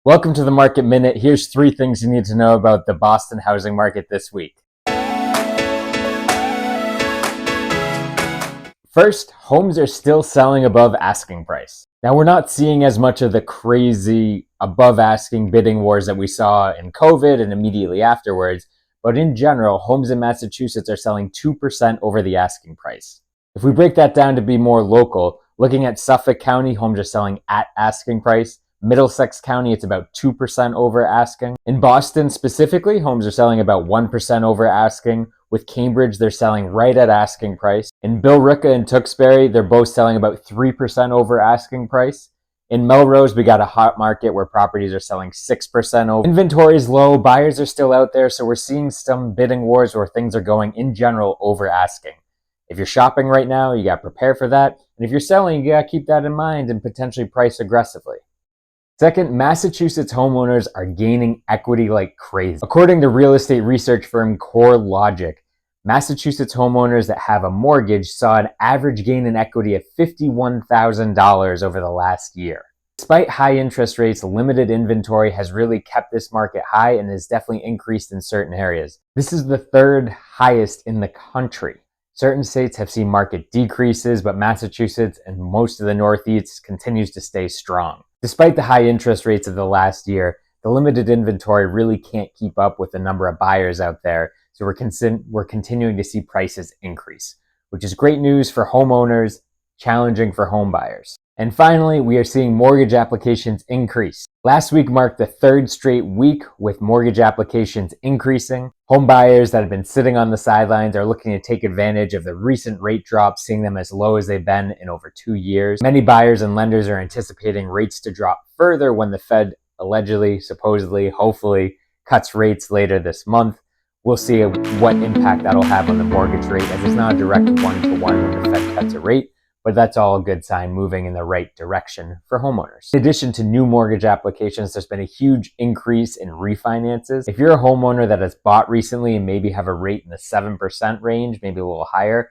Welcome to the Market Minute. Here's 3 things you need to know about the Boston housing market this week. First, homes are still selling above asking price. Now, we're not seeing as much of the crazy above asking bidding wars that we saw in COVID and immediately afterwards, but in general, homes in Massachusetts are selling 2% over the asking price. If we break that down to be more local, looking at Suffolk County, homes are selling at asking price. Middlesex County, it's about 2% over asking. In Boston specifically, homes are selling about 1% over asking. With Cambridge, they're selling right at asking price. In Billerica and Tewksbury, they're both selling about 3% over asking price. In Melrose, we got a hot market where properties are selling 6% over. Inventory is low, buyers are still out there, so we're seeing some bidding wars where things are going in general over asking. If you're shopping right now, you got to prepare for that. And if you're selling, you got to keep that in mind and potentially price aggressively. Second, Massachusetts homeowners are gaining equity like crazy. According to real estate research firm CoreLogic, Massachusetts homeowners that have a mortgage saw an average gain in equity of $51,000 over the last year. Despite high interest rates, limited inventory has really kept this market high and has definitely increased in certain areas. This is the third highest in the country. Certain states have seen market decreases, but Massachusetts and most of the Northeast continues to stay strong. Despite the high interest rates of the last year, the limited inventory really can't keep up with the number of buyers out there, so we're continuing to see prices increase, which is great news for homeowners, challenging for home buyers. And finally, we are seeing mortgage applications increase. Last week marked the third straight week with mortgage applications increasing. Home buyers that have been sitting on the sidelines are looking to take advantage of the recent rate drops, seeing them as low as they've been in over 2 years. Many buyers and lenders are anticipating rates to drop further when the Fed allegedly, supposedly, hopefully cuts rates later this month. We'll see what impact that'll have on the mortgage rate, as it's not a direct one-to-one when the Fed cuts a rate. But that's all a good sign, moving in the right direction for homeowners. In addition to new mortgage applications, there's been a huge increase in refinances. If you're a homeowner that has bought recently and maybe have a rate in the 7% range, maybe a little higher,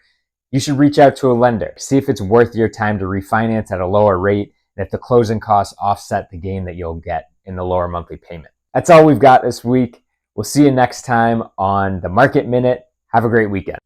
you should reach out to a lender. See if it's worth your time to refinance at a lower rate, and if the closing costs offset the gain that you'll get in the lower monthly payment. That's all we've got this week. We'll see you next time on the Market Minute. Have a great weekend.